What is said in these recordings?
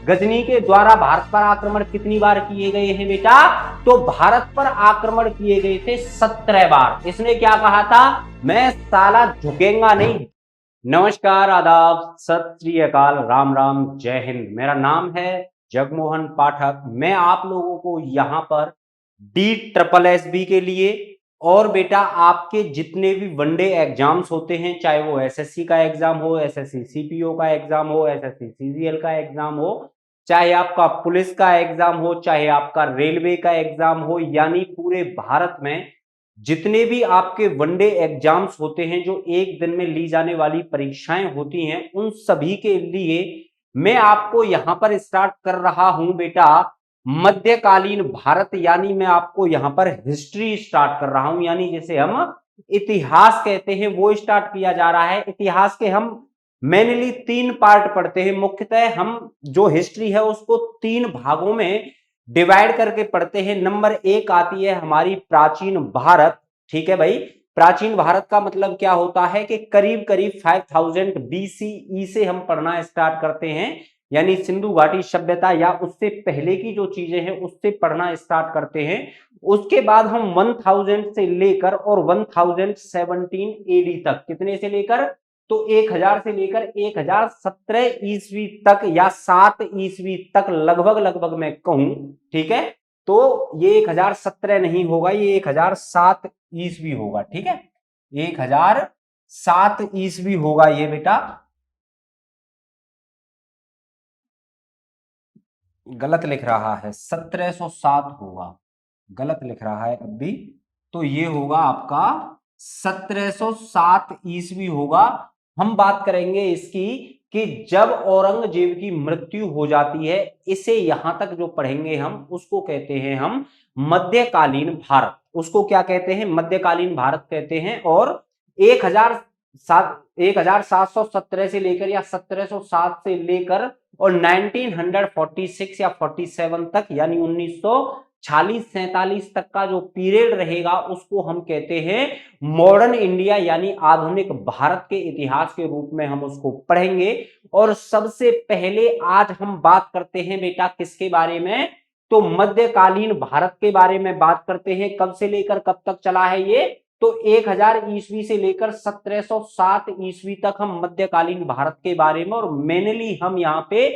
गजनी के द्वारा भारत पर आक्रमण कितनी बार किए गए हैं बेटा? तो भारत पर आक्रमण किए गए थे 17 बार। इसने क्या कहा था? मैं साला झुकेगा नहीं। नमस्कार, आदाब, सत श्री अकाल, राम राम, जय हिंद। मेरा नाम है जगमोहन पाठक। मैं आप लोगों को यहाँ पर DSSB के लिए और बेटा आपके जितने भी वनडे एग्जाम्स होते हैं, चाहे वो एसएससी का एग्जाम हो, एसएससी सीपीओ का एग्जाम हो, एसएससी सीजीएल का एग्जाम हो, चाहे आपका पुलिस का एग्जाम हो, चाहे आपका रेलवे का एग्जाम हो, यानी पूरे भारत में जितने भी आपके वनडे एग्जाम्स होते हैं, जो एक दिन में ली जाने वाली परीक्षाएं होती हैं, उन सभी के लिए मैं आपको यहां पर स्टार्ट कर रहा हूं बेटा मध्यकालीन भारत, यानी मैं आपको यहां पर हिस्ट्री स्टार्ट कर रहा हूं, यानी जैसे हम इतिहास कहते हैं वो स्टार्ट किया जा रहा है। इतिहास के हम मेनली 3 पार्ट पढ़ते हैं। मुख्यतः हम जो हिस्ट्री है उसको 3 भागों में डिवाइड करके पढ़ते हैं। नंबर 1 आती है हमारी प्राचीन भारत। ठीक है भाई, प्राचीन भारत का मतलब क्या होता है कि करीब करीब 5000 BCE से हम पढ़ना स्टार्ट करते हैं, यानी सिंधु घाटी सभ्यता या उससे पहले की जो चीजें हैं उससे पढ़ना स्टार्ट करते हैं। उसके बाद हम 1000 से लेकर और 1017 AD तक, कितने से लेकर? तो 1000 से लेकर 1017 ईस्वी तक या 7 ईस्वी तक लगभग लगभग मैं कहूं। ठीक है, तो ये 1017 नहीं होगा, ये 1007 ईस्वी होगा। ठीक है, 1007 ईस्वी होगा ये बेटा। गलत लिख रहा है, 1707 होगा, गलत लिख रहा है अब भी। तो ये होगा आपका 1707 ईस्वी होगा। हम बात करेंगे इसकी कि जब औरंगजेब की मृत्यु हो जाती है, इसे यहां तक जो पढ़ेंगे हम उसको कहते हैं हम मध्यकालीन भारत। उसको क्या कहते हैं? मध्यकालीन भारत कहते हैं। और 1717 से लेकर या 1707 से लेकर और 1946 या 47 तक, यानी 1946-47 तक का जो पीरियड रहेगा उसको हम कहते हैं मॉडर्न इंडिया, यानी आधुनिक भारत के इतिहास के रूप में हम उसको पढ़ेंगे। और सबसे पहले आज हम बात करते हैं बेटा किसके बारे में? तो मध्यकालीन भारत के बारे में बात करते हैं। कब से लेकर कब तक चला है ये? तो 1000 ईस्वी से लेकर 1707 ईस्वी तक हम मध्यकालीन भारत के बारे में, और मेनली हम यहाँ पे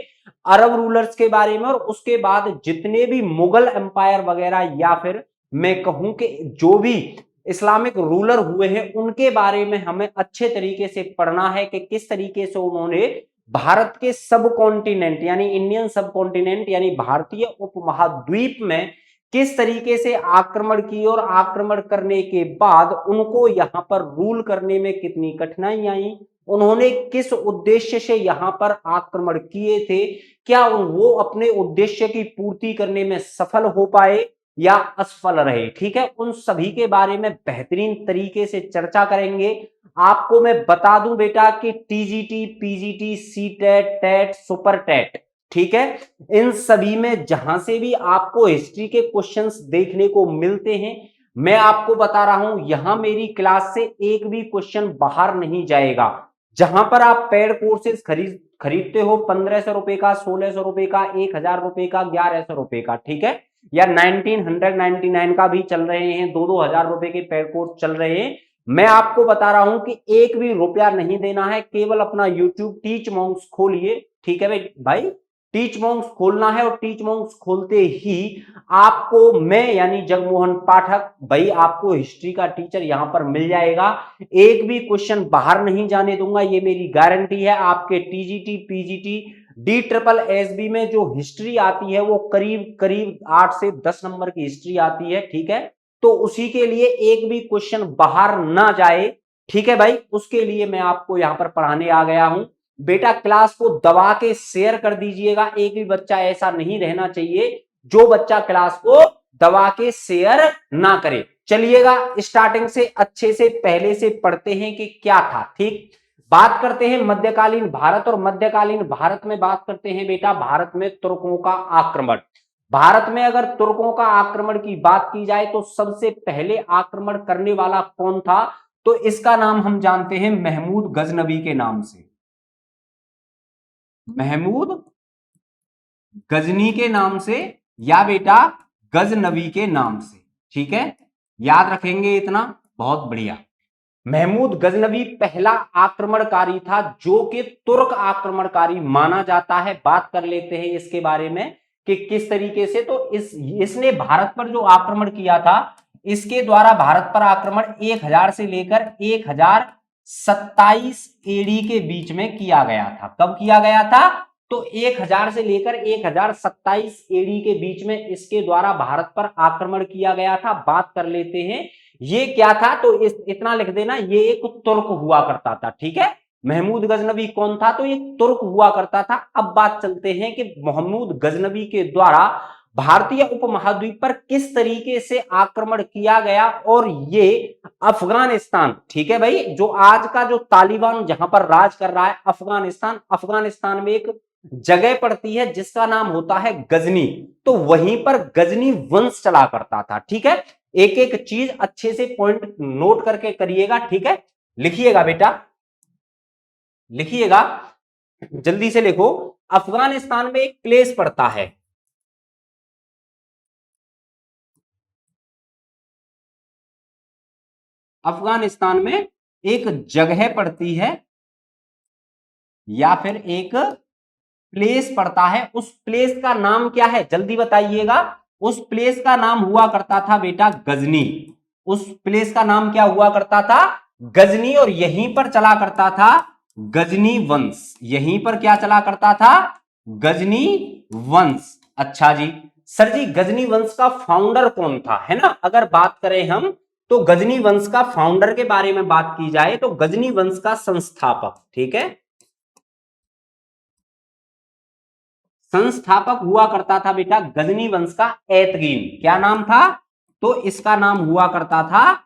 अरब रूलर्स के बारे में, और उसके बाद जितने भी मुगल एम्पायर वगैरह या फिर मैं कहूं कि जो भी इस्लामिक रूलर हुए हैं उनके बारे में हमें अच्छे तरीके से पढ़ना है कि किस तरीके से उन्होंने भारत के सब कॉन्टिनेंट यानी इंडियन सब कॉन्टिनेंट यानी भारतीय उपमहाद्वीप में किस तरीके से आक्रमण की, और आक्रमण करने के बाद उनको यहां पर रूल करने में कितनी कठिनाई आई, उन्होंने किस उद्देश्य से यहां पर आक्रमण किए थे, क्या वो अपने उद्देश्य की पूर्ति करने में सफल हो पाए या असफल रहे। ठीक है, उन सभी के बारे में बेहतरीन तरीके से चर्चा करेंगे। आपको मैं बता दूं बेटा कि TGT, PGT, CTET, TET, super TET, ठीक है, इन सभी में जहां से भी आपको हिस्ट्री के क्वेश्चंस देखने को मिलते हैं, मैं आपको बता रहा हूं यहां मेरी क्लास से एक भी क्वेश्चन बाहर नहीं जाएगा। जहां पर आप पेड कोर्सेज खरीदते हो 1500 रुपए का, 1600 रुपए का, 1000 रुपए का, 1100 रुपए का, ठीक है, या 1999 का भी चल रहे हैं, 2-2 हजार रुपए के पेड कोर्स चल रहे हैं। मैं आपको बता रहा हूं कि एक भी रुपया नहीं देना है, केवल अपना यूट्यूब टीच मॉन्क्स खोलिए। ठीक है भाई, टीच मॉन्क्स खोलना है, और टीच मॉन्क्स खोलते ही आपको मैं यानी जगमोहन पाठक भाई आपको हिस्ट्री का टीचर यहां पर मिल जाएगा। एक भी क्वेश्चन बाहर नहीं जाने दूंगा, ये मेरी गारंटी है। आपके टीजीटी, पीजीटी, DSSB में जो हिस्ट्री आती है वो करीब करीब 8 से 10 नंबर की हिस्ट्री आती है। ठीक है, तो उसी के लिए एक भी क्वेश्चन बाहर ना जाए, ठीक है भाई, उसके लिए मैं आपको यहां पर पढ़ाने आ गया हूं। बेटा क्लास को दबा के शेयर कर दीजिएगा, एक भी बच्चा ऐसा नहीं रहना चाहिए जो बच्चा क्लास को दबा के शेयर ना करे। चलिएगा स्टार्टिंग से अच्छे से पहले से पढ़ते हैं कि क्या था। ठीक, बात करते हैं मध्यकालीन भारत, और मध्यकालीन भारत में बात करते हैं बेटा भारत में तुर्कों का आक्रमण। भारत में अगर तुर्कों का आक्रमण की बात की जाए तो सबसे पहले आक्रमण करने वाला कौन था? तो इसका नाम हम जानते हैं महमूद गजनवी के नाम से। महमूद गजनी के नाम से या बेटा गजनवी के नाम से। ठीक है, याद रखेंगे इतना, बहुत बढ़िया। महमूद गजनवी पहला आक्रमणकारी था जो कि तुर्क आक्रमणकारी माना जाता है। बात कर लेते हैं इसके बारे में कि किस तरीके से। तो इसने भारत पर जो आक्रमण किया था, इसके द्वारा भारत पर आक्रमण 1000 से लेकर 1027 एडी के बीच में किया गया था। कब किया गया था? तो 1000 से लेकर 1027 एडी के बीच में इसके द्वारा भारत पर आक्रमण किया गया था। बात कर लेते हैं ये क्या था, तो इतना लिख देना, ये एक तुर्क हुआ करता था। ठीक है, महमूद गजनवी कौन था? तो ये तुर्क हुआ करता था। अब बात चलते हैं कि महमूद गजनवी के द्वारा भारतीय उपमहाद्वीप पर किस तरीके से आक्रमण किया गया। और ये अफगानिस्तान, ठीक है भाई, जो आज का जो तालिबान जहां पर राज कर रहा है अफगानिस्तान, अफगानिस्तान में एक जगह पड़ती है जिसका नाम होता है गजनी। तो वहीं पर गजनी वंश चला करता था। ठीक है, एक एक चीज अच्छे से पॉइंट नोट करके करिएगा। ठीक है, लिखिएगा बेटा, लिखिएगा, जल्दी से लिखो। अफगानिस्तान में एक प्लेस पड़ता है, अफगानिस्तान में एक जगह पड़ती है या फिर एक प्लेस पड़ता है। उस प्लेस का नाम क्या है? जल्दी बताइएगा। उस प्लेस का नाम हुआ करता था बेटा गजनी। उस प्लेस का नाम क्या हुआ करता था? गजनी। और यहीं पर चला करता था गजनी वंश। यहीं पर क्या चला करता था? गजनी वंश। अच्छा जी, सर जी गजनी वंश का फाउंडर कौन था, है ना? अगर बात करें हम, तो गजनी वंश का फाउंडर के बारे में बात की जाए तो गजनी वंश का संस्थापक, ठीक है, संस्थापक हुआ करता था बेटा गजनी वंश का एतगीन। क्या नाम था? तो इसका नाम हुआ करता था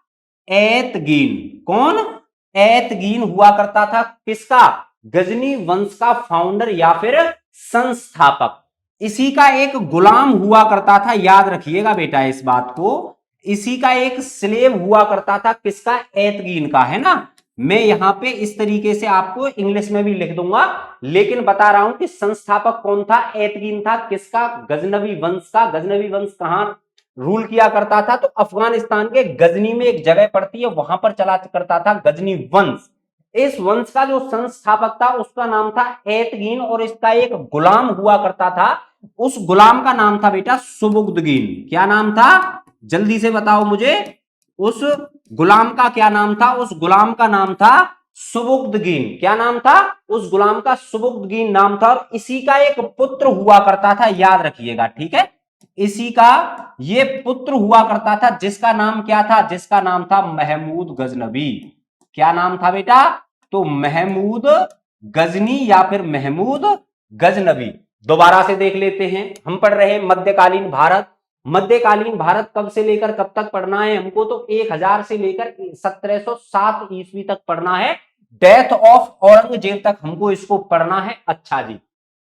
एतगीन। कौन? एतगीन हुआ करता था। किसका? गजनी वंश का फाउंडर या फिर संस्थापक। इसी का एक गुलाम हुआ करता था, याद रखिएगा बेटा इस बात को। इसी का एक स्लेव हुआ करता था, किसका? एतगीन का, है ना? मैं यहां पे इस तरीके से आपको इंग्लिश में भी लिख दूंगा, लेकिन बता रहा हूं कि संस्थापक कौन था? एतगीन था। किसका? गजनवी वंश का। गजनवी वंश कहां रूल किया करता था? तो अफगानिस्तान के गजनी में एक जगह पड़ती है, वहां पर चला करता था गजनी वंश। इस वंश का जो संस्थापक था उसका नाम था एतगीन, और इसका एक गुलाम हुआ करता था। उस गुलाम का नाम था बेटा सुबुक्तगीन। क्या नाम था? जल्दी से बताओ मुझे, उस गुलाम का क्या नाम था? उस गुलाम का नाम था सुबुक्तगीन। क्या नाम था? उस गुलाम का सुबुक्तगीन नाम था। और इसी का एक पुत्र हुआ करता था, याद रखिएगा। ठीक है, इसी का ये पुत्र हुआ करता था, जिसका नाम क्या था? जिसका नाम था महमूद गजनवी। क्या नाम था बेटा? तो महमूद गजनी या फिर महमूद गजनवी। दोबारा से देख लेते हैं, हम पढ़ रहे हैं मध्यकालीन भारत। मध्यकालीन भारत कब से लेकर कब तक पढ़ना है हमको? तो 1000 से लेकर 1707 ईस्वी तक पढ़ना है। डेथ ऑफ औरंगजेब तक हमको इसको पढ़ना है। अच्छा जी,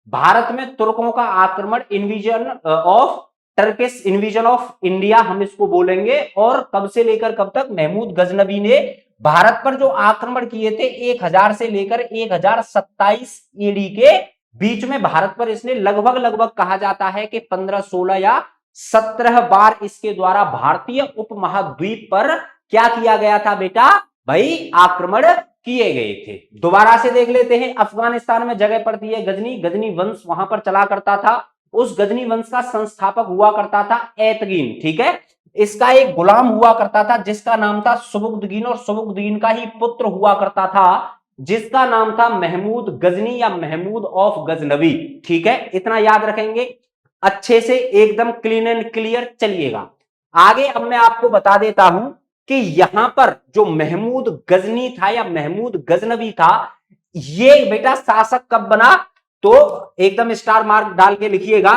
भारत में तुर्कों का आक्रमण, invasion of Turkish invasion of India हम इसको बोलेंगे। और कब से लेकर कब तक? महमूद गजनवी ने भारत पर जो आक्रमण किए थे 1000 से लेकर 1027 ईडी के बीच में भारत पर इसने लगभग लगभग कहा जाता है कि 15, 16 या 17 बार इसके द्वारा भारतीय उपमहाद्वीप पर क्या किया गया था बेटा? भाई आक्रमण किए गए थे। दोबारा से देख लेते हैं, अफगानिस्तान में जगह पड़ती है गजनी। गजनी वंश वहां पर चला करता था। उस गजनी वंश का संस्थापक हुआ करता था एतगीन। ठीक है, इसका एक गुलाम हुआ करता था जिसका नाम था सुबुक्तगीन, और सुबुक्तगीन का ही पुत्र हुआ करता था जिसका नाम था महमूद गजनी या महमूद ऑफ गजनवी। ठीक है, इतना याद रखेंगे अच्छे से, एकदम क्लीन एंड क्लियर। चलिएगा आगे, अब मैं आपको बता देता हूं कि यहां पर जो महमूद गजनी था या महमूद गजनवी था, ये बेटा शासक कब बना? तो एकदम स्टार मार्क डाल के लिखिएगा,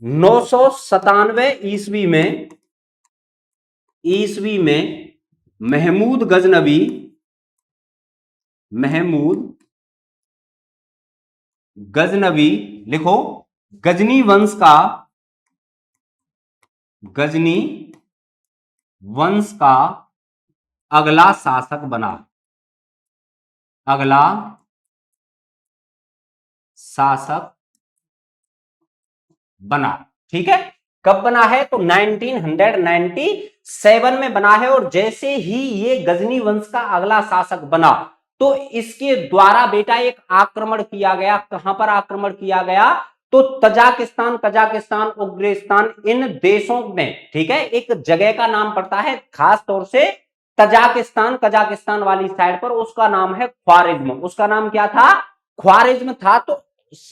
997 ईस्वी में महमूद गजनवी, महमूद गजनवी, लिखो, गजनी वंश का, गजनी वंश का अगला शासक बना। अगला शासक बना। ठीक है, कब बना है? तो 1997 में बना है। और जैसे ही ये गजनी वंश का अगला शासक बना तो इसके द्वारा बेटा एक आक्रमण किया गया। कहां पर आक्रमण किया गया? तो तजाकिस्तान, कजाकिस्तान, उज्बेकिस्तान, इन देशों में, ठीक है, एक जगह का नाम पड़ता है खास तौर से तजाकिस्तान, कजाकिस्तान वाली साइड पर, उसका नाम है ख्वारिज्म। उसका नाम क्या था? ख्वारिज्म था। तो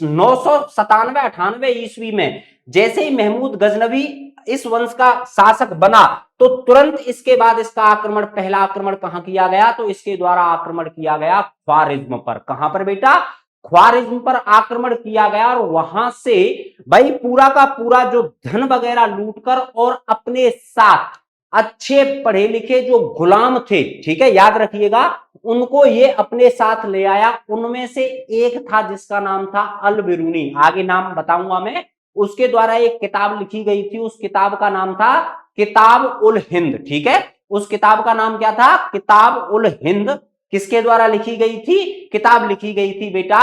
997-98 ईस्वी में जैसे ही महमूद गजनवी इस वंश का शासक बना तो तुरंत इसके बाद इसका आक्रमण, पहला आक्रमण कहां किया गया? तो इसके द्वारा आक्रमण किया गया ख्वारिज्म पर। कहां पर बेटा? ख्वारिज्म पर आक्रमण किया गया। और वहां से भाई पूरा का पूरा जो धन वगैरह लूटकर और अपने साथ अच्छे पढ़े लिखे जो गुलाम थे, ठीक है, याद रखिएगा, उनको ये अपने साथ ले आया। उनमें से एक था जिसका नाम था अल बिरूनी, आगे नाम बताऊंगा मैं। उसके द्वारा एक किताब लिखी गई थी, उस किताब का नाम था किताब उल हिंद। ठीक है, उस किताब का नाम क्या था? किताब उल हिंद। किसके द्वारा लिखी गई थी? किताब लिखी गई थी बेटा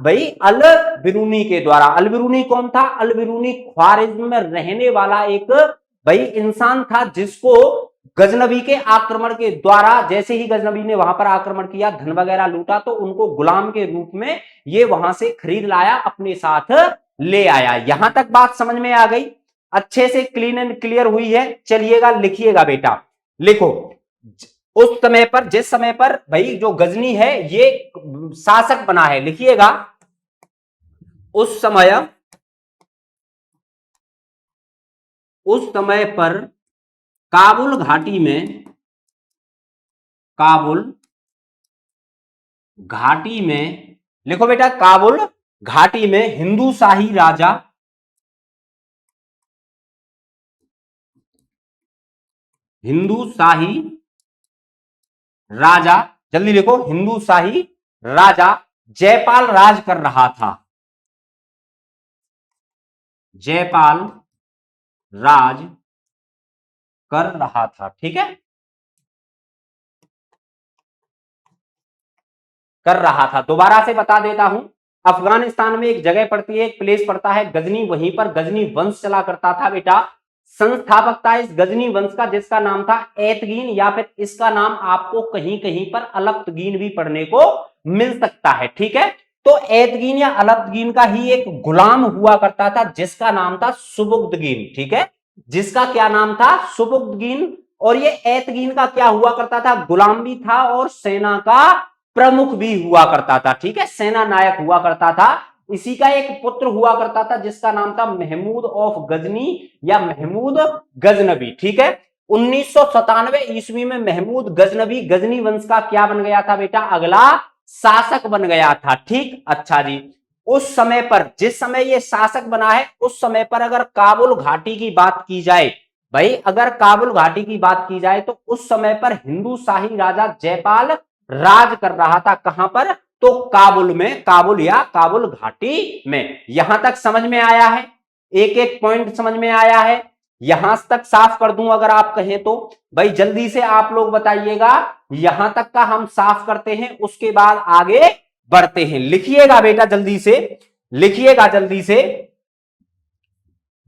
भाई अल बिरूनी के द्वारा। अल बिरूनी कौन था? अल बिरूनी ख्वारिज्म में रहने वाला एक भाई इंसान था जिसको गजनबी के आक्रमण के द्वारा, जैसे ही गजनबी ने वहां पर आक्रमण किया, धन वगैरह लूटा, तो उनको गुलाम के रूप में ये वहां से खरीद लाया, अपने साथ ले आया। यहां तक बात समझ में आ गई? अच्छे से क्लीन एंड क्लियर हुई है? चलिएगा लिखिएगा बेटा, लिखो। उस समय पर, जिस समय पर भाई जो गजनी है ये शासक बना है, लिखिएगा, उस समय पर काबुल घाटी में, काबुल घाटी में, लिखो बेटा, काबुल घाटी में हिंदू शाही राजा, हिंदू शाही राजा, जल्दी लिखो, हिंदू शाही राजा जयपाल राज कर रहा था। जयपाल राज कर रहा था। ठीक है, कर रहा था। दोबारा से बता देता हूं, अफगानिस्तान में एक जगह पड़ती है, एक प्लेस पड़ता है गजनी, वहीं पर गजनी वंश चला करता था बेटा। संस्थापक था इस गजनी वंश का जिसका नाम था एतगीन, या फिर इसका नाम आपको कहीं कहीं पर अलप्तगीन भी पढ़ने को मिल सकता है। ठीक है, तो एतगीन या अलप्तगीन का ही एक गुलाम हुआ करता था जिसका नाम था सुबुक्तगीन। ठीक है, जिसका क्या नाम था? सुबुक्तगीन। और ये एतगीन का क्या हुआ करता था? गुलाम भी था और सेना का प्रमुख भी हुआ करता था। ठीक है, सेना नायक हुआ करता था। इसी का एक पुत्र हुआ करता था जिसका नाम था महमूद ऑफ गजनी या महमूद गजनबी। ठीक है, 1997 ईस्वी में महमूद गजनबी गजनी वंश का क्या बन गया था बेटा? अगला शासक बन गया था। ठीक, अच्छा जी। उस समय पर, जिस समय ये शासक बना है, उस समय पर अगर काबुल घाटी की बात की जाए, भाई अगर काबुल घाटी की बात की जाए तो उस समय पर हिंदू शाही राजा जयपाल राज कर रहा था। कहां पर? तो काबुल में, काबुल या काबुल घाटी में। यहां तक समझ में आया है? एक एक पॉइंट समझ में आया है? यहां तक साफ कर दूं अगर आप कहें तो? भाई जल्दी से आप लोग बताइएगा। यहां तक का हम साफ करते हैं, उसके बाद आगे बढ़ते हैं। लिखिएगा बेटा जल्दी से, लिखिएगा जल्दी से।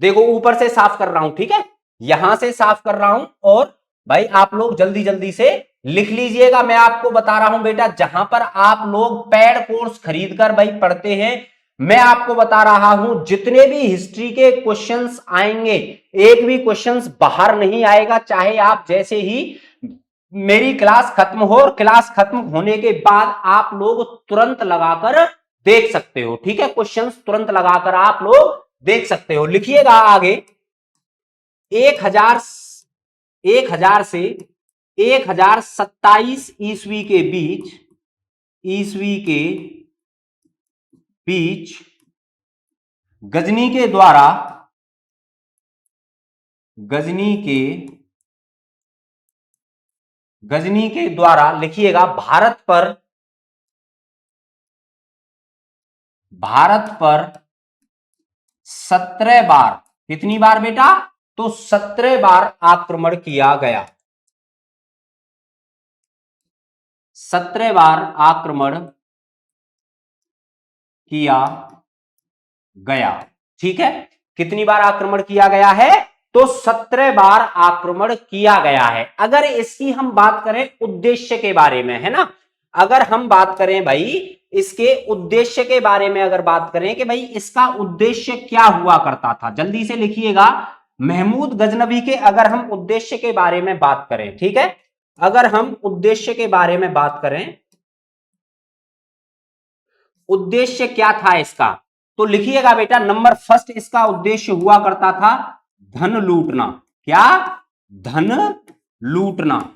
देखो ऊपर से साफ कर रहा हूं, ठीक है, यहां से साफ कर रहा हूं। और भाई आप लोग जल्दी जल्दी से लिख लीजिएगा। मैं आपको बता रहा हूं बेटा, जहां पर आप लोग पेड कोर्स खरीद कर भाई पढ़ते हैं, मैं आपको बता रहा हूं जितने भी हिस्ट्री के क्वेश्चंस आएंगे, एक भी क्वेश्चंस बाहर नहीं आएगा। चाहे आप जैसे ही मेरी क्लास खत्म हो और क्लास खत्म होने के बाद आप लोग तुरंत लगाकर देख सकते हो। ठीक है, क्वेश्चंस तुरंत लगाकर आप लोग देख सकते हो। लिखिएगा आगे, 1000 1000 से 1027 ईस्वी के बीच, ईस्वी के बीच गजनी के द्वारा, गजनी के गजनी के द्वारा, लिखिएगा, भारत पर 17 बार, कितनी बार बेटा? तो 17 बार आक्रमण किया गया। 17 बार आक्रमण किया गया। ठीक है, कितनी बार आक्रमण किया गया है? तो 17 बार आक्रमण किया गया है। अगर इसकी हम बात करें उद्देश्य के बारे में, है ना, अगर हम बात करें भाई इसके उद्देश्य के बारे में, अगर बात करें कि भाई इसका उद्देश्य क्या हुआ करता था, जल्दी से लिखिएगा। महमूद गजनवी के अगर हम उद्देश्य के बारे में बात करें, ठीक है, अगर हम उद्देश्य के बारे में बात करें, उद्देश्य क्या था इसका, तो लिखिएगा बेटा, नंबर फर्स्ट इसका उद्देश्य हुआ करता था धन लूटना। क्या? धन लूटना।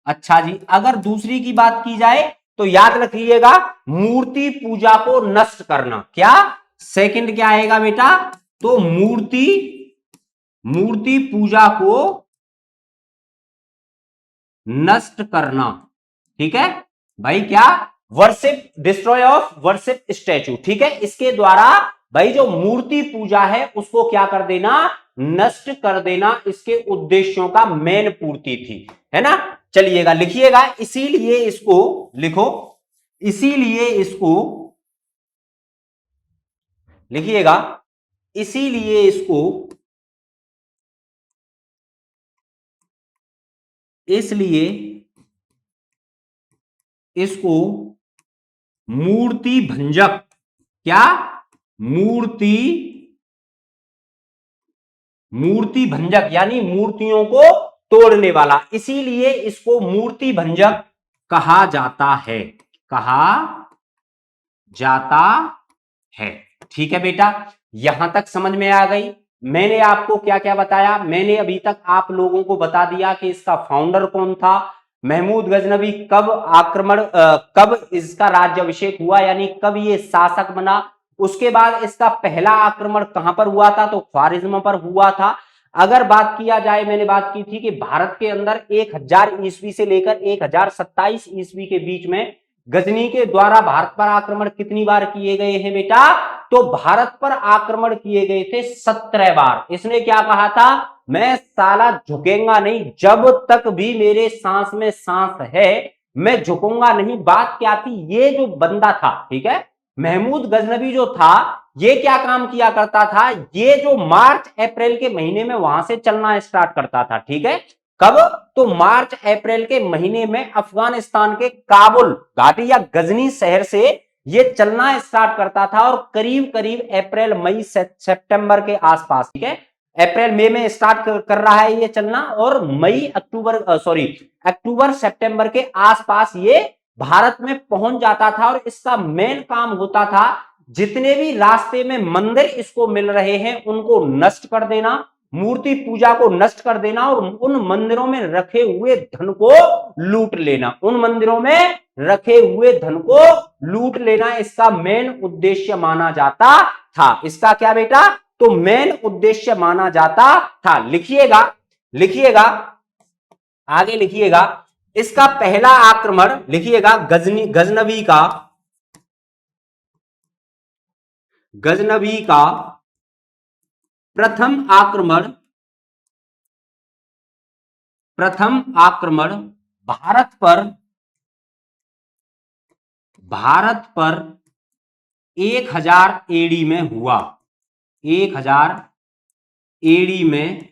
अच्छा जी, अगर दूसरी की बात की जाए तो याद रखिएगा मूर्ति पूजा को नष्ट करना। क्या? सेकंड क्या आएगा बेटा? तो मूर्ति पूजा को नष्ट करना। ठीक है भाई, क्या? Worship, destroy of worship statue. ठीक है, इसके द्वारा भाई जो मूर्ति पूजा है उसको क्या कर देना? नष्ट कर देना, इसके उद्देश्यों का मेन पूर्ति थी, है ना। चलिएगा, लिखिएगा, इसीलिए इसको लिखो, इसीलिए इसको लिखिएगा, इसीलिए इसको, इसलिए इसको मूर्ति भंजक, क्या? मूर्ति भंजक यानी मूर्तियों को तोड़ने वाला, इसीलिए इसको मूर्ति भंजक कहा जाता है, कहा जाता है। ठीक है बेटा, यहां तक समझ में आ गई। मैंने आपको क्या क्या बताया? मैंने अभी तक आप लोगों को बता दिया कि इसका फाउंडर कौन था, महमूद गजनवी कब कब इसका राज्याभिषेक हुआ, यानी कब ये शासक बना। उसके बाद इसका पहला आक्रमण कहां पर हुआ था? तो ख्वारिज्म पर हुआ था। अगर बात किया जाए, मैंने बात की थी कि भारत के अंदर 1000 ईस्वी से लेकर 1027 ईस्वी के बीच में गजनी के द्वारा भारत पर आक्रमण कितनी बार किए गए हैं बेटा? तो भारत पर आक्रमण किए गए थे 17 बार। इसने क्या कहा था? मैं साला झुकेगा नहीं, जब तक भी मेरे सांस में सांस है मैं झुकूंगा नहीं। बात क्या थी? ये जो बंदा था, ठीक है, महमूद गजनवी जो था, ये क्या काम किया करता था? ये जो मार्च अप्रैल के महीने में वहां से चलना स्टार्ट करता था, ठीक है, कब? तो मार्च अप्रैल के महीने में अफगानिस्तान के काबुल घाटी या गजनी शहर से ये चलना स्टार्ट करता था और करीब करीब अप्रैल मई सितंबर के आसपास, ठीक है, अप्रैल मई में स्टार्ट कर रहा है ये चलना, और मई अक्टूबर सितंबर के आसपास ये भारत में पहुंच जाता था। और इसका मेन काम होता था जितने भी रास्ते में मंदिर इसको मिल रहे हैं उनको नष्ट कर देना, मूर्ति पूजा को नष्ट कर देना और उन मंदिरों में रखे हुए धन को लूट लेना, उन मंदिरों में रखे हुए धन को लूट लेना इसका मेन उद्देश्य माना जाता था। इसका क्या बेटा? तो मेन उद्देश्य माना जाता था। लिखिएगा, लिखिएगा, आगे लिखिएगा, इसका पहला आक्रमण लिखिएगा गजनवी का प्रथम आक्रमण भारत पर 1000 एडी में हुआ। 1000 एडी में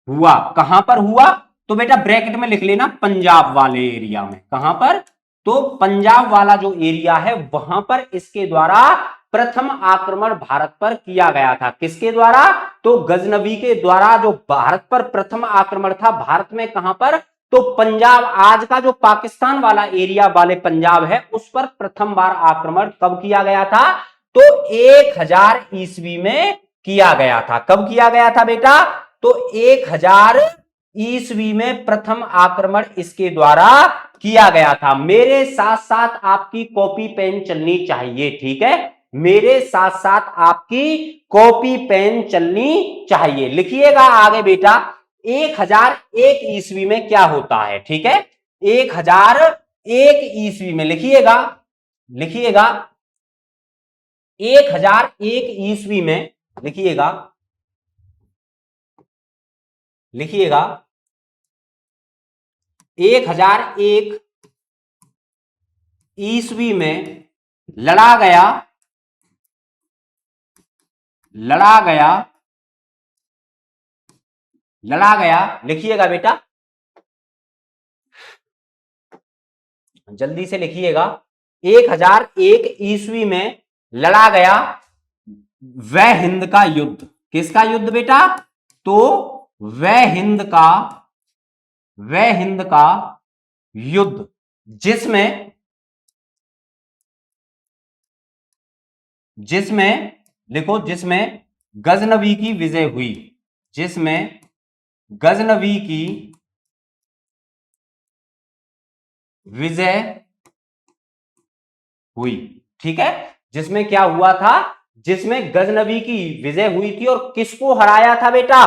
हुआ। कहां पर हुआ? तो बेटा ब्रैकेट में लिख लेना, पंजाब वाले एरिया में। कहां पर? तो पंजाब वाला जो एरिया है वहां पर इसके द्वारा प्रथम आक्रमण भारत पर किया गया था। किसके द्वारा? तो गजनवी के द्वारा जो भारत पर प्रथम आक्रमण था। भारत में कहां पर? तो पंजाब, आज का जो पाकिस्तान वाला एरिया वाले पंजाब है उस पर प्रथम बार आक्रमण कब किया गया था? तो 1000 ईस्वी में किया गया था। कब किया गया था बेटा? तो 1000 ईस्वी में प्रथम आक्रमण इसके द्वारा किया गया था। मेरे साथ साथ आपकी कॉपी पेन चलनी चाहिए, ठीक है, मेरे साथ साथ आपकी कॉपी पेन चलनी चाहिए। लिखिएगा आगे बेटा, 1001 ईस्वी में क्या होता है, ठीक है, 1001 ईस्वी में लिखिएगा, लिखिएगा 1001 ईस्वी में लिखिएगा, लिखिएगा 1001 ईस्वी में लड़ा गया लड़ा गया, लड़ा गया, लिखिएगा बेटा, जल्दी से लिखिएगा। 1001 ईस्वी में लड़ा गया वह हिंद का युद्ध। किसका युद्ध बेटा? तो वह हिंद का युद्ध जिसमें लिखो, जिसमें गजनवी की विजय हुई, जिसमें गजनवी की विजय हुई। ठीक है, जिसमें क्या हुआ था? जिसमें गजनवी की विजय हुई थी। और किसको हराया था बेटा?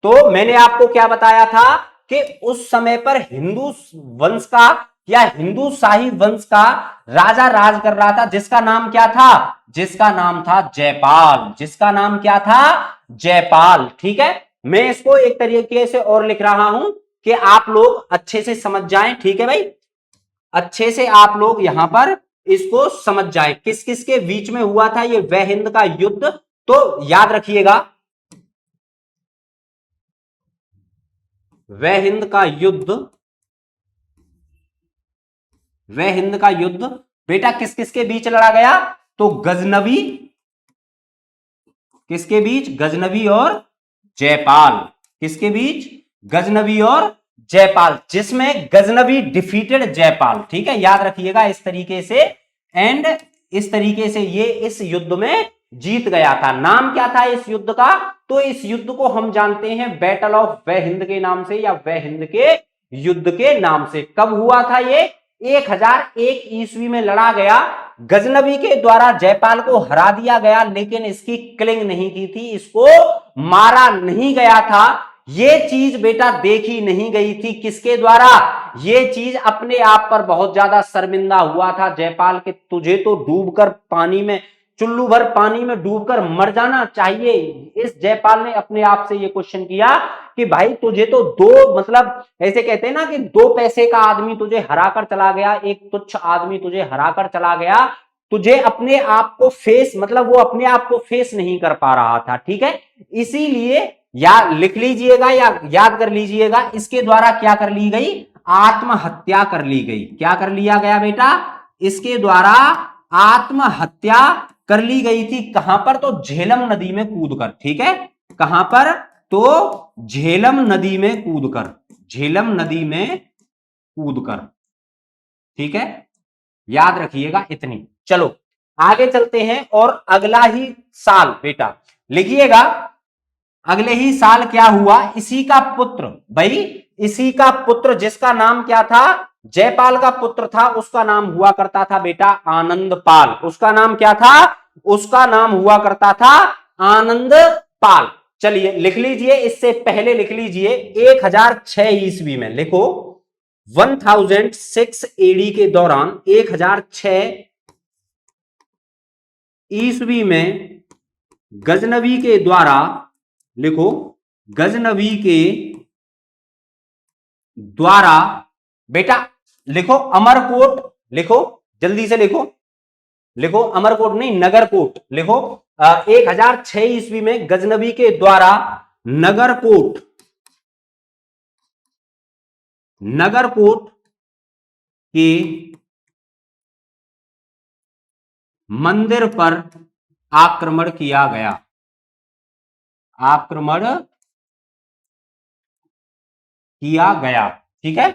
तो मैंने आपको क्या बताया था कि उस समय पर हिंदू वंश का या हिंदू शाही वंश का राजा राज कर रहा था, जिसका नाम क्या था? जिसका नाम था जयपाल। जिसका नाम क्या था? जयपाल। ठीक है, मैं इसको एक तरीके से और लिख रहा हूं कि आप लोग अच्छे से समझ जाएं। ठीक है भाई, अच्छे से आप लोग यहां पर इसको समझ जाएं, किस किस के बीच में हुआ था ये वह हिंद का युद्ध। तो याद रखिएगा, वह हिंद का युद्ध, वह हिंद का युद्ध बेटा किस किस के बीच लड़ा गया? तो गजनवी, किसके बीच? गजनवी और जयपाल। किसके बीच? गजनवी और जयपाल, जिसमें गजनवी डिफीटेड जयपाल। ठीक है, याद रखिएगा इस तरीके से। एंड इस तरीके से ये इस युद्ध में जीत गया था। नाम क्या था इस युद्ध का? तो इस युद्ध को हम जानते हैं बैटल ऑफ वह हिंद के नाम से या वह हिंद के युद्ध के नाम से। कब हुआ था ये? 1001 ईस्वी में लड़ा गया। गजनवी के द्वारा जयपाल को हरा दिया गया, लेकिन इसकी किलिंग नहीं की थी, इसको मारा नहीं गया था। ये चीज बेटा देखी नहीं गई थी। किसके द्वारा? ये चीज अपने आप पर बहुत ज्यादा शर्मिंदा हुआ था जयपाल के, तुझे तो डूबकर पानी में, चुल्लू भर पानी में डूबकर मर जाना चाहिए। इस जयपाल ने अपने आप से ये क्वेश्चन किया कि भाई तुझे तो दो, मतलब ऐसे कहते हैं ना कि 2 पैसे का आदमी तुझे हराकर चला गया, एक तुच्छ आदमी तुझे हराकर चला गया, तुझे अपने आप को फेस, मतलब वो अपने आप को फेस नहीं कर पा रहा था। ठीक है, इसीलिए या लिख लीजिएगा या याद कर लीजिएगा, इसके द्वारा क्या कर ली गई? आत्महत्या कर ली गई। क्या कर लिया गया बेटा? इसके द्वारा आत्महत्या कर ली गई थी। कहां पर? तो झेलम नदी में कूदकर। ठीक है, कहां पर? तो झेलम नदी में कूदकर, झेलम नदी में कूदकर। ठीक है, याद रखिएगा इतनी। चलो आगे चलते हैं। और अगला ही साल बेटा लिखिएगा, अगले ही साल क्या हुआ? इसी का पुत्र, भाई इसी का पुत्र, जिसका नाम क्या था? जयपाल का पुत्र था, उसका नाम हुआ करता था बेटा आनंद पाल। उसका नाम क्या था? उसका नाम हुआ करता था आनंद पाल। चलिए लिख लीजिए, इससे पहले लिख लीजिए 1006 ईस्वी में, लिखो 1006 एडी के दौरान 1006 ईस्वी में गजनवी के द्वारा, लिखो गजनवी के द्वारा, बेटा लिखो अमरकोट, लिखो जल्दी से लिखो, लिखो अमरकोट नहीं नगरकोट, लिखो 1006 ईस्वी में गजनवी के द्वारा नगरकोट, नगरकोट के मंदिर पर आक्रमण किया गया। आक्रमण किया गया। ठीक है,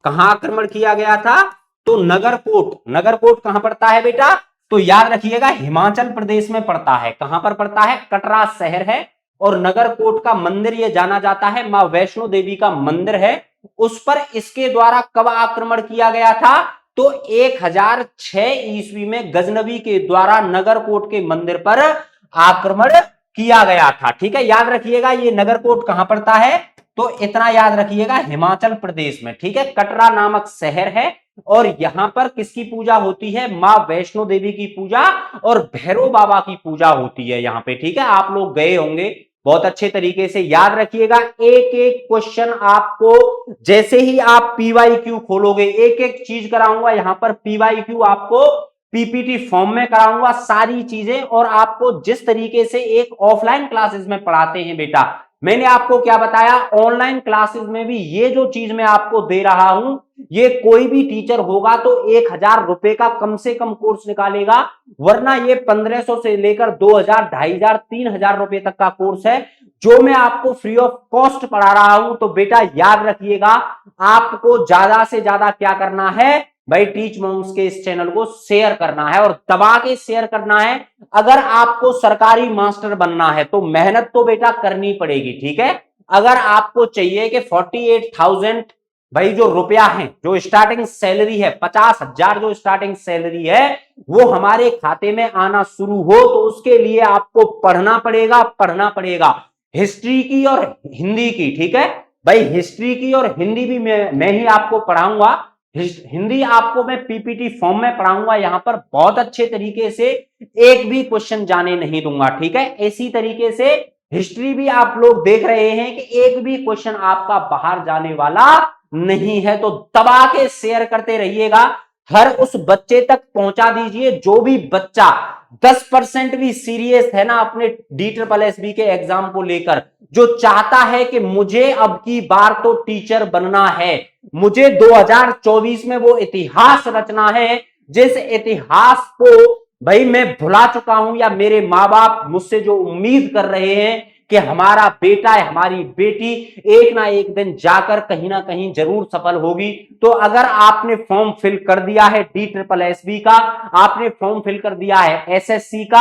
कहां आक्रमण किया गया था? तो नगरकोट। नगरकोट कहां पड़ता है बेटा? तो याद रखिएगा हिमाचल प्रदेश में पड़ता है। कहां पर पड़ता है? कटरा शहर है। और नगरकोट का मंदिर यह जाना जाता है मां वैष्णो देवी का मंदिर है, उस पर इसके द्वारा कब आक्रमण किया गया था? तो 1006 ईस्वी में गजनवी के द्वारा नगरकोट के मंदिर पर आक्रमण किया गया था। ठीक है, याद रखिएगा ये नगरकोट कहां पड़ता है? तो इतना याद रखिएगा हिमाचल प्रदेश में। ठीक है, कटरा नामक शहर है और यहां पर किसकी पूजा होती है? मां वैष्णो देवी की पूजा और भैरव बाबा की पूजा होती है यहां पे। ठीक है, आप लोग गए होंगे, बहुत अच्छे तरीके से याद रखिएगा। एक एक क्वेश्चन आपको जैसे ही आप पीवाईक्यू खोलोगे, एक एक चीज कराऊंगा यहां पर, पीवाईक्यू आपको पीपीटी फॉर्म में कराऊंगा सारी चीजें, और आपको जिस तरीके से एक ऑफलाइन क्लासेस में पढ़ाते हैं बेटा, मैंने आपको क्या बताया, ऑनलाइन क्लासेस में भी ये जो चीज मैं आपको दे रहा हूं, ये कोई भी टीचर होगा तो 1,000 रुपए का कम से कम कोर्स निकालेगा, वरना ये 1500 से लेकर 2,000, 2,500, 3,000 रुपए तक का कोर्स है जो मैं आपको फ्री ऑफ कॉस्ट पढ़ा रहा हूं। तो बेटा याद रखिएगा, आपको ज्यादा से ज्यादा क्या करना है भाई, टीच मॉम्स के इस चैनल को शेयर करना है और दबा के शेयर करना है। अगर आपको सरकारी मास्टर बनना है तो मेहनत तो बेटा करनी पड़ेगी, ठीक है। अगर आपको चाहिए कि 48,000 भाई जो रुपया है, जो स्टार्टिंग सैलरी है, 50,000 जो स्टार्टिंग सैलरी है वो हमारे खाते में आना शुरू हो, तो उसके लिए आपको पढ़ना पड़ेगा, पढ़ना पड़ेगा हिस्ट्री की और हिंदी की, ठीक है भाई। हिस्ट्री की और हिंदी भी मैं ही आपको पढ़ाऊंगा। हिंदी आपको मैं पीपीटी फॉर्म में पढ़ाऊंगा, यहां पर बहुत अच्छे तरीके से, एक भी क्वेश्चन जाने नहीं दूंगा, ठीक है। इसी तरीके से हिस्ट्री भी आप लोग देख रहे हैं कि एक भी क्वेश्चन आपका बाहर जाने वाला नहीं है। तो दबा के शेयर करते रहिएगा, हर उस बच्चे तक पहुंचा दीजिए जो भी बच्चा 10% भी सीरियस है ना अपने DSSB के एग्जाम को लेकर, जो चाहता है कि मुझे अब की बार तो टीचर बनना है, मुझे 2024 में वो इतिहास रचना है जिस इतिहास को भाई मैं भुला चुका हूं, या मेरे मां बाप मुझसे जो उम्मीद कर रहे हैं कि हमारा बेटा है, हमारी बेटी एक ना एक दिन जाकर कहीं ना कहीं जरूर सफल होगी। तो अगर आपने फॉर्म फिल कर दिया है DSSB का, आपने फॉर्म फिल कर दिया है SSC का,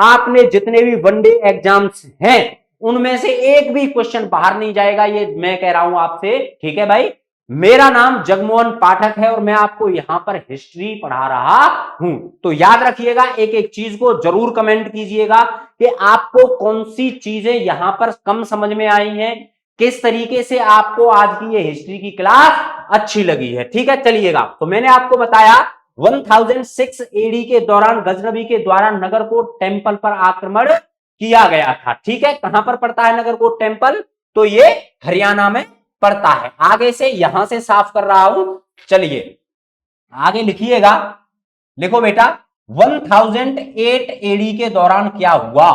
आपने जितने भी वनडे एग्जाम्स हैं उनमें से एक भी क्वेश्चन बाहर नहीं जाएगा, ये मैं कह रहा हूं आपसे, ठीक है भाई। मेरा नाम जगमोहन पाठक है और मैं आपको यहां पर हिस्ट्री पढ़ा रहा हूं। तो याद रखिएगा, एक एक चीज को जरूर कमेंट कीजिएगा कि आपको कौन सी चीजें यहां पर कम समझ में आई हैं, किस तरीके से आपको आज की ये हिस्ट्री की क्लास अच्छी लगी है, ठीक है। चलिएगा, तो मैंने आपको बताया 1006 AD के दौरान गजनबी के द्वारा नगरकोट टेम्पल पर आक्रमण किया गया था, ठीक है। कहां पर पड़ता है नगरकोट टेम्पल, तो ये हरियाणा में पड़ता है। आगे से यहां से साफ कर रहा हूं, चलिए आगे लिखिएगा। लिखो बेटा, 1008 AD के दौरान क्या हुआ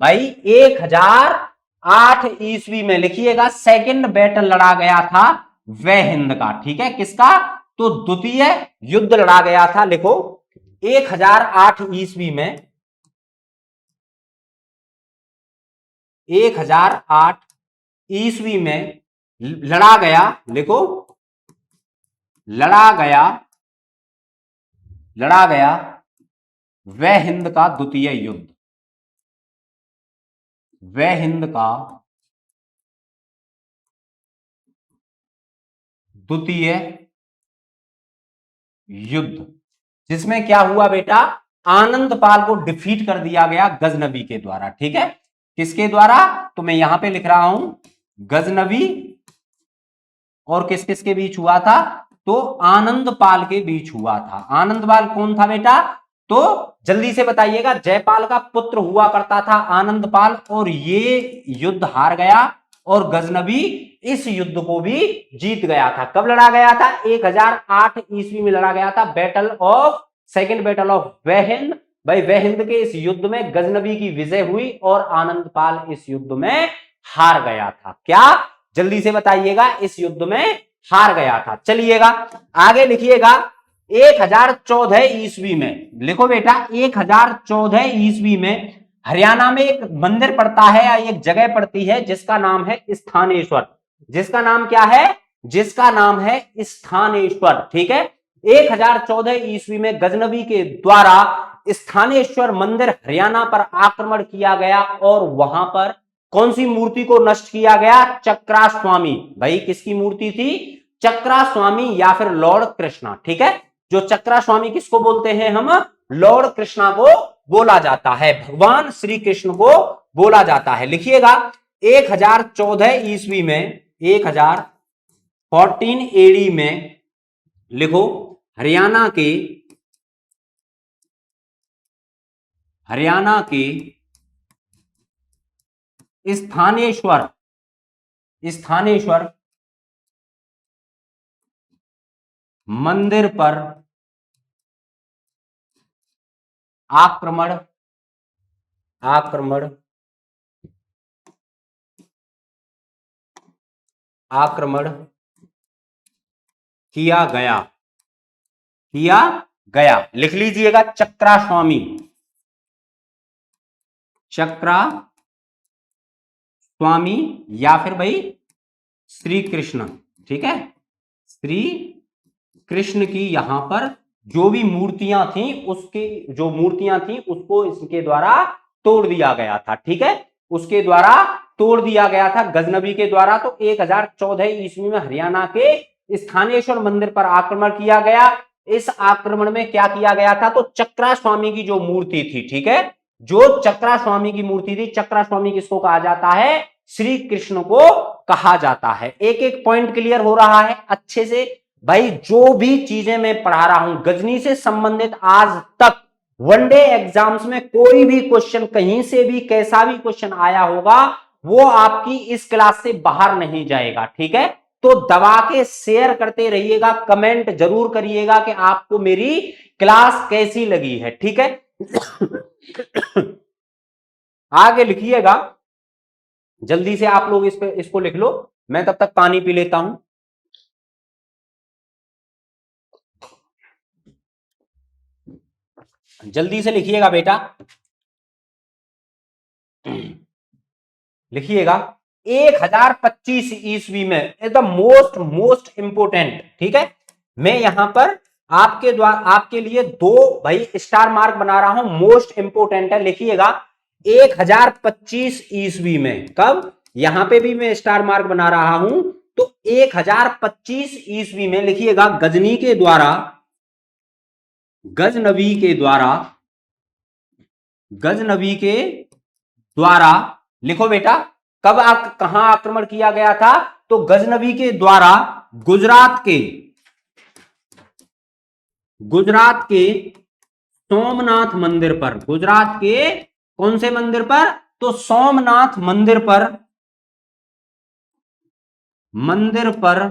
भाई, 1008 ईस्वी में लिखिएगा सेकंड बैटल लड़ा गया था वह हिंद का, ठीक है। किसका, तो द्वितीय युद्ध लड़ा गया था। लिखो 1008 ईस्वी में, 1008 ईस्वी में लड़ा गया, लिखो लड़ा गया वह हिंद का द्वितीय युद्ध, वह हिंद का द्वितीय युद्ध, जिसमें क्या हुआ बेटा, आनंदपाल को डिफीट कर दिया गया गजनबी के द्वारा, ठीक है। किसके द्वारा, तो मैं यहां पे लिख रहा हूं गजनबी और किस किस के बीच हुआ था, तो आनंदपाल के बीच हुआ था। आनंदपाल कौन था बेटा, तो जल्दी से बताइएगा, जयपाल का पुत्र हुआ करता था आनंदपाल, और ये युद्ध हार गया और गजनबी इस युद्ध को भी जीत गया था। कब लड़ा गया था, 1008 ईस्वी में लड़ा गया था, सेकेंड बैटल ऑफ वहहिंद। भाई वहहिंद के इस युद्ध में गजनबी की विजय हुई और आनंदपाल इस युद्ध में हार गया था। क्या, जल्दी से बताइएगा, इस युद्ध में हार गया था। चलिएगा आगे लिखिएगा, 1014 ईस्वी में, लिखो बेटा 1014 ईस्वी में हरियाणा में एक मंदिर पड़ता है या एक जगह पड़ती है जिसका नाम है स्थानेश्वर। जिसका नाम क्या है, जिसका नाम है स्थानेश्वर, ठीक है। 1014 ईस्वी में गजनबी के द्वारा स्थानेश्वर मंदिर हरियाणा पर आक्रमण किया गया और वहां पर कौन सी मूर्ति को नष्ट किया गया, चक्रास्वामी। भाई किसकी मूर्ति थी, चक्रास्वामी या फिर लॉर्ड कृष्णा, ठीक है। जो चक्रास्वामी किसको बोलते हैं हम, लॉर्ड कृष्णा को बोला जाता है, भगवान श्री कृष्ण को बोला जाता है। लिखिएगा 1014 ईस्वी में, 1014 AD में, लिखो हरियाणा के स्थानेश्वर मंदिर पर आक्रमण आक्रमण आक्रमण किया गया लिख लीजिएगा चक्रा स्वामी या फिर भाई श्री कृष्ण। ठीक है, श्री कृष्ण की यहां पर जो भी मूर्तियां थी उसको इसके द्वारा तोड़ दिया गया था। ठीक है, उसके द्वारा तोड़ दिया गया था गजनबी के द्वारा। तो 1014 ईस्वी में हरियाणा के स्थानेश्वर मंदिर पर आक्रमण किया गया। इस आक्रमण में क्या किया गया था, तो चक्रा स्वामी की जो मूर्ति थी, ठीक है, जो चक्रा स्वामी की मूर्ति थी, चक्रा स्वामी किसको कहा जाता है, श्री कृष्ण को कहा जाता है। एक एक पॉइंट क्लियर हो रहा है अच्छे से भाई। जो भी चीजें मैं पढ़ा रहा हूं गजनी से संबंधित, आज तक वनडे एग्जाम्स में कोई भी क्वेश्चन कहीं से भी कैसा भी क्वेश्चन आया होगा वो आपकी इस क्लास से बाहर नहीं जाएगा। ठीक है, तो दबा के शेयर करते रहिएगा, कमेंट जरूर करिएगा कि आपको मेरी क्लास कैसी लगी है। ठीक है, आगे लिखिएगा जल्दी से आप लोग इसको लिख लो, मैं तब तक पानी पी लेता हूं। जल्दी से लिखिएगा बेटा, लिखिएगा 1025 ईस्वी में इज द मोस्ट इंपोर्टेंट। ठीक है, मैं यहां पर आपके लिए दो भाई स्टार मार्क बना रहा हूं, मोस्ट इंपोर्टेंट है। लिखिएगा 1025 ईस्वी में, कब, यहां पे भी मैं स्टार मार्क बना रहा हूं, तो 1025 ईस्वी में लिखिएगा गजनी के द्वारा, गजनबी के द्वारा लिखो बेटा, कब कहां आक्रमण किया गया था, तो गजनबी के द्वारा गुजरात के सोमनाथ मंदिर पर, गुजरात के कौन से मंदिर पर, तो सोमनाथ मंदिर पर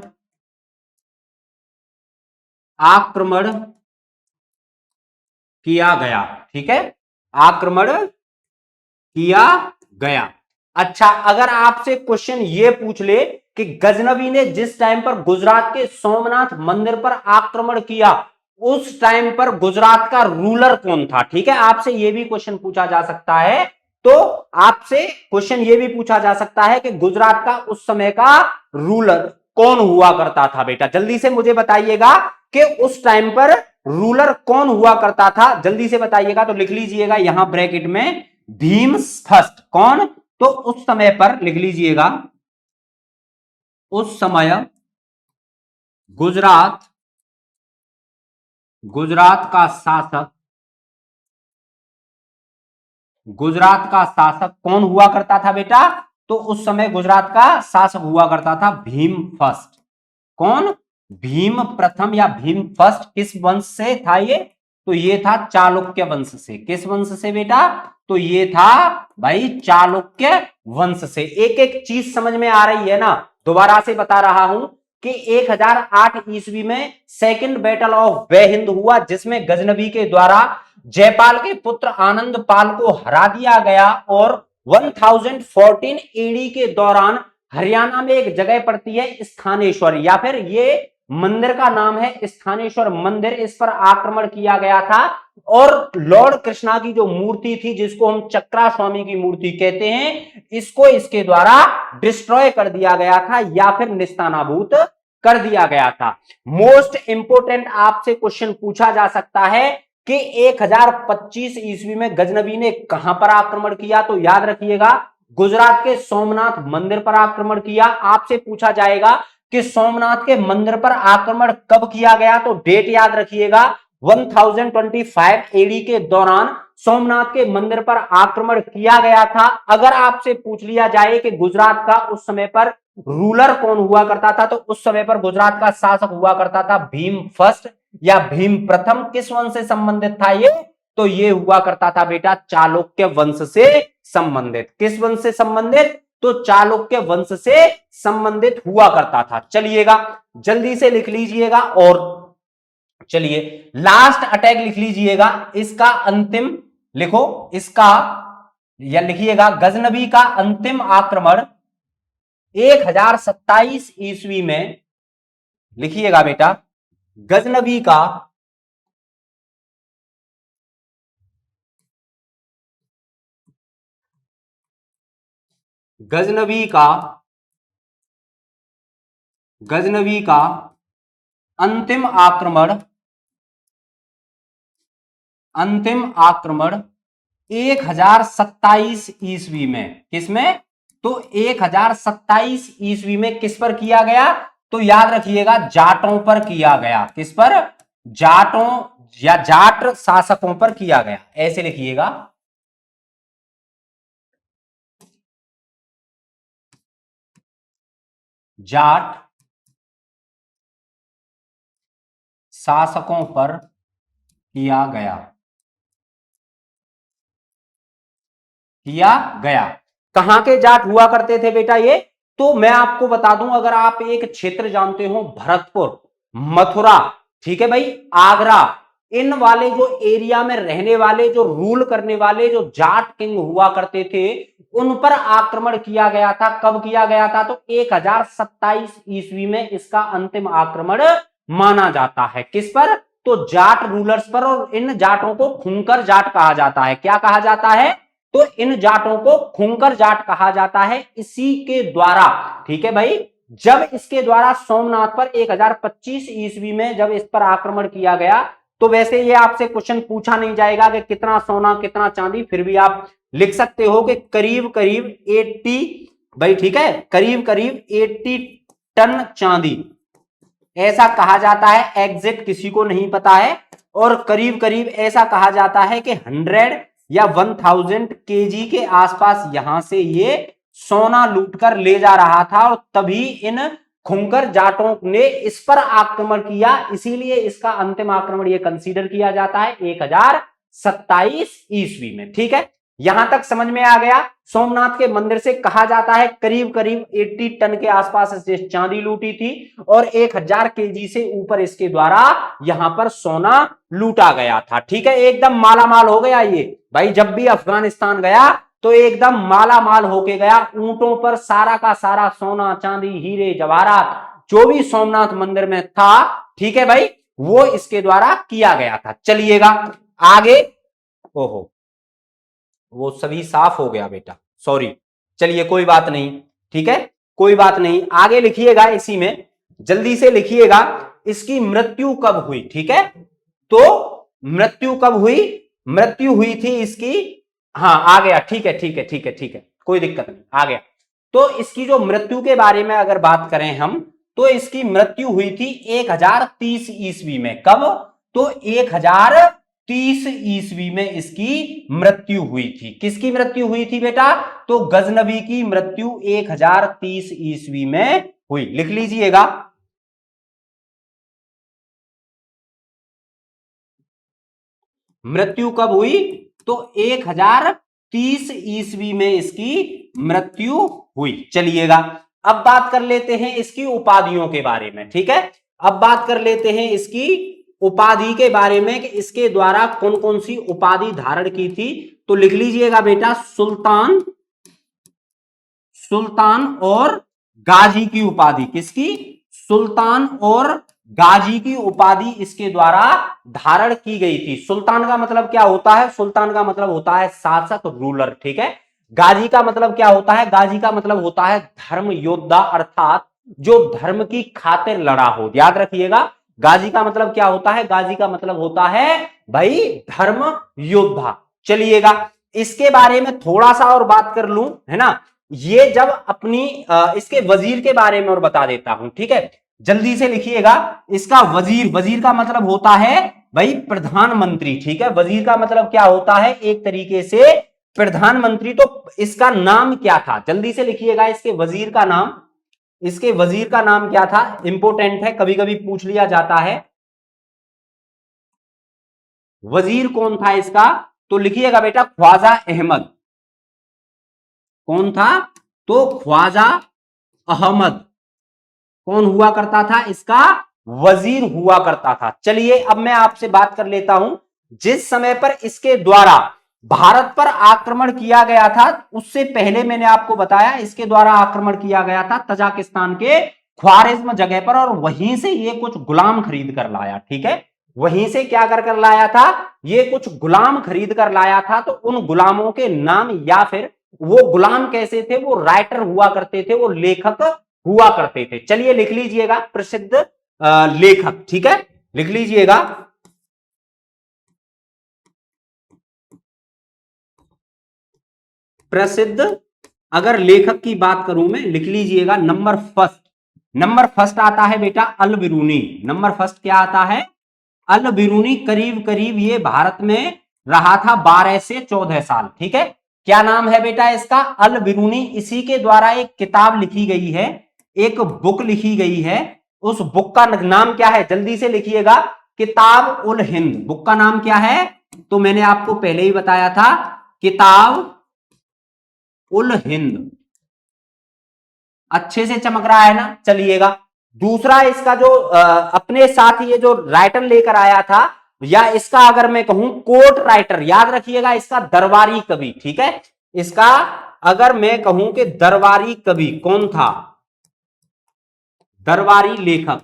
आक्रमण किया गया। ठीक है, आक्रमण किया गया। अच्छा, अगर आपसे क्वेश्चन ये पूछ ले कि गजनबी ने जिस टाइम पर गुजरात के सोमनाथ मंदिर पर आक्रमण किया उस टाइम पर गुजरात का रूलर कौन था, ठीक है, आपसे यह भी क्वेश्चन पूछा जा सकता है। तो आपसे क्वेश्चन यह भी पूछा जा सकता है कि गुजरात का उस समय का रूलर कौन हुआ करता था। बेटा जल्दी से मुझे बताइएगा कि उस टाइम पर रूलर कौन हुआ करता था, जल्दी से बताइएगा। तो लिख लीजिएगा यहां ब्रैकेट में भीम फर्स्ट, कौन, तो उस समय पर लिख लीजिएगा, उस समय गुजरात का शासक कौन हुआ करता था बेटा, तो उस समय गुजरात का शासक हुआ करता था भीम फर्स्ट। कौन, भीम प्रथम या भीम फर्स्ट। किस वंश से था ये, तो ये था चालुक्य वंश से। किस वंश से बेटा, तो ये था भाई चालुक्य वंश से। एक एक चीज समझ में आ रही है ना, दोबारा से बता रहा हूं कि 1008 ईस्वी में सेकंड बैटल ऑफ वे हिंद हुआ, जिसमें गजनबी के द्वारा जयपाल के पुत्र आनंद पाल को हरा दिया गया। और 1014 एडी के दौरान हरियाणा में एक जगह पड़ती है स्थानेश्वर, या फिर ये मंदिर का नाम है स्थानेश्वर मंदिर, इस पर आक्रमण किया गया था। और लॉर्ड कृष्णा की जो मूर्ति थी, जिसको हम चक्रा स्वामी की मूर्ति कहते हैं, इसको इसके द्वारा डिस्ट्रॉय कर दिया गया था या फिर निस्तानाबूत कर दिया गया था। मोस्ट इंपोर्टेंट आपसे क्वेश्चन पूछा जा सकता है कि 1025 ईस्वी में गजनबी ने कहां पर आक्रमण किया, तो याद रखिएगा गुजरात के सोमनाथ मंदिर पर आक्रमण किया। आपसे पूछा जाएगा कि सोमनाथ के मंदिर पर आक्रमण कब किया गया, तो डेट याद रखिएगा 1025 एडी के दौरान सोमनाथ के मंदिर पर आक्रमण किया गया था। अगर आपसे पूछ लिया जाए कि गुजरात का उस समय पर रूलर कौन हुआ करता था, तो उस समय पर गुजरात का शासक हुआ करता था भीम फर्स्ट या भीम प्रथम। किस वंश से संबंधित था ये, तो ये हुआ करता था बेटा चालुक्य वंश से संबंधित। किस वंश से संबंधित, तो चालुक्य वंश से संबंधित हुआ करता था। चलिएगा जल्दी से लिख लीजिएगा, और चलिए लास्ट अटैक लिख लीजिएगा, इसका अंतिम लिखो इसका, या लिखिएगा गजनबी का अंतिम आक्रमण 1027 ईस्वी में, लिखिएगा बेटा गजनबी का गजनबी का गजनबी का अंतिम आक्रमण 1027 ईस्वी में, किसमें? तो 1027 ईस्वी में किस पर किया गया? तो याद रखिएगा जाटों पर किया गया। किस पर? जाटों या जाट शासकों पर किया गया, ऐसे लिखिएगा। जाट शासकों पर किया गया। कहां के जाट हुआ करते थे बेटा ये? तो मैं आपको बता दूं, अगर आप एक क्षेत्र जानते हो भरतपुर, मथुरा, ठीक है भाई, आगरा, इन वाले जो एरिया में रहने वाले, जो रूल करने वाले जो जाट किंग हुआ करते थे, उन पर आक्रमण किया गया था। कब किया गया था? तो 1027 ईस्वी में इसका अंतिम आक्रमण माना जाता है। किस पर? तो जाट रूलर्स पर। और इन जाटों को खूंकर जाट कहा जाता है। क्या कहा जाता है? तो इन जाटों को खूंकर जाट कहा जाता है। इसी के द्वारा, ठीक है भाई, जब इसके द्वारा सोमनाथ पर 1025 ईस्वी में जब इस पर आक्रमण किया गया, तो वैसे ये आपसे क्वेश्चन पूछा नहीं जाएगा कि कितना सोना कितना चांदी, फिर भी आप लिख सकते हो कि करीब करीब 80, भाई ठीक है, करीब करीब 80 टन चांदी, ऐसा कहा जाता है। एग्जैक्ट किसी को नहीं पता है। और करीब करीब ऐसा कहा जाता है कि 100 या 1000 केजी के आसपास यहां से ये सोना लूटकर ले जा रहा था। और तभी इन खुंकर जाटों ने इस पर आक्रमण किया। इसीलिए इसका अंतिम आक्रमण ये कंसीडर किया जाता है 1027 ईस्वी में। ठीक है, यहां तक समझ में आ गया। सोमनाथ के मंदिर से कहा जाता है करीब करीब 80 टन के आसपास इसने चांदी लूटी थी और 1000 केजी से ऊपर इसके द्वारा यहां पर सोना लूटा गया था। ठीक है, एकदम माला माल हो गया ये भाई। जब भी अफगानिस्तान गया तो एकदम माला माल होके गया। ऊंटों पर सारा का सारा सोना चांदी हीरे जवाहरात जो भी सोमनाथ मंदिर में था, ठीक है भाई, वो इसके द्वारा किया गया था। चलिएगा आगे। ओहो, वो सभी साफ हो गया बेटा, सॉरी। चलिए कोई बात नहीं, ठीक है, कोई बात नहीं। आगे लिखिएगा, इसी में जल्दी से लिखिएगा, इसकी मृत्यु कब हुई। ठीक है, तो मृत्यु कब हुई? मृत्यु हुई थी इसकी, हाँ आ गया, ठीक है ठीक है ठीक है ठीक है, कोई दिक्कत नहीं, आ गया। तो इसकी जो मृत्यु के बारे में अगर बात करें हम, तो इसकी मृत्यु हुई थी 1030 ईस्वी में। कब? तो 1030 ईस्वी में इसकी मृत्यु हुई थी। किसकी मृत्यु हुई थी बेटा? तो गजनबी की मृत्यु 1030 ईस्वी में हुई। लिख लीजिएगा, मृत्यु कब हुई? तो 1030 ईस्वी में इसकी मृत्यु हुई। चलिएगा, अब बात कर लेते हैं इसकी उपाधियों के बारे में। ठीक है, अब बात कर लेते हैं इसकी उपाधि के बारे में कि इसके द्वारा कौन कौन सी उपाधि धारण की थी। तो लिख लीजिएगा बेटा, सुल्तान, सुल्तान और गाजी की उपाधि। किसकी? सुल्तान और गाजी की उपाधि इसके द्वारा धारण की गई थी। सुल्तान का मतलब क्या होता है? सुल्तान का मतलब होता है शासक, रूलर। ठीक है, गाजी का मतलब क्या होता है? गाजी का मतलब होता है धर्म योद्धा, अर्थात जो धर्म की खातिर लड़ा हो। याद रखिएगा, गाजी का मतलब क्या होता है? गाजी का मतलब होता है भाई धर्म योद्धा। चलिएगा, इसके बारे में थोड़ा सा और बात कर लूं, है ना। ये जब अपनी इसके वजीर के बारे में और बता देता हूं। ठीक है, जल्दी से लिखिएगा, इसका वजीर, वजीर का मतलब होता है भाई प्रधानमंत्री। ठीक है, वजीर का मतलब क्या होता है? एक तरीके से प्रधानमंत्री। तो इसका नाम क्या था? जल्दी से लिखिएगा, इसके वजीर का नाम, इसके वजीर का नाम क्या था? इंपोर्टेंट है, कभी कभी पूछ लिया जाता है। वजीर कौन था इसका? तो लिखिएगा बेटा, ख्वाजा अहमद। कौन था? तो ख्वाजा अहमद कौन हुआ करता था? इसका वजीर हुआ करता था। चलिए अब मैं आपसे बात कर लेता हूं, जिस समय पर इसके द्वारा भारत पर आक्रमण किया गया था, उससे पहले मैंने आपको बताया इसके द्वारा आक्रमण किया गया था तजाकिस्तान के ख्वारिज्म जगह पर, और वहीं से ये कुछ गुलाम खरीद कर लाया। ठीक है, वहीं से क्या कर कर लाया था, ये कुछ गुलाम खरीद कर लाया था। तो उन गुलामों के नाम, या फिर वो गुलाम कैसे थे, वो राइटर हुआ करते थे, वो लेखक हुआ करते थे। चलिए लिख लीजिएगा, प्रसिद्ध लेखक। ठीक है, लिख लीजिएगा, प्रसिद्ध अगर लेखक की बात करूं मैं, लिख लीजिएगा नंबर फर्स्ट। नंबर फर्स्ट आता है बेटा अल बिरूनी। नंबर फर्स्ट क्या आता है, अल बिरूनी। करीब करीब ये भारत में रहा था 12 से 14 साल। ठीक है, क्या नाम है बेटा इसका, अल बिरूनी। इसी के द्वारा एक किताब लिखी गई है, एक बुक लिखी गई है। उस बुक का नाम क्या है, जल्दी से लिखिएगा, किताब उल हिंद। बुक का नाम क्या है, तो मैंने आपको पहले ही बताया था, किताब उल हिंद। अच्छे से चमक रहा है ना, चलिएगा। दूसरा इसका जो अपने साथ ये जो राइटर लेकर आया था, या इसका अगर मैं कहूं कोर्ट राइटर, याद रखिएगा इसका दरबारी कवि। ठीक है, इसका अगर मैं कहूं कि दरबारी कवि कौन था, दरबारी लेखक।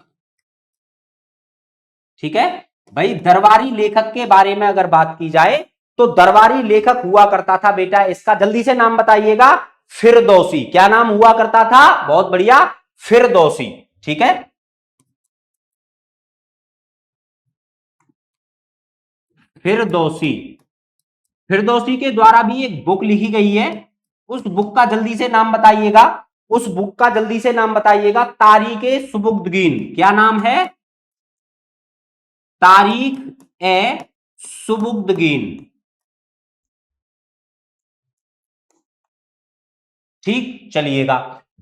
ठीक है भाई, दरबारी लेखक के बारे में अगर बात की जाए तो दरबारी लेखक हुआ करता था बेटा इसका, जल्दी से नाम बताइएगा, फिरदौसी। क्या नाम हुआ करता था, बहुत बढ़िया, फिरदौसी। ठीक है, फिरदौसी। फिरदौसी के द्वारा भी एक बुक लिखी गई है, उस बुक का जल्दी से नाम बताइएगा, उस बुक का जल्दी से नाम बताइएगा, तारीके सुबुक्तगीन। क्या नाम है, तारीख ए सुबुक्तगीन। ठीक, चलिएगा।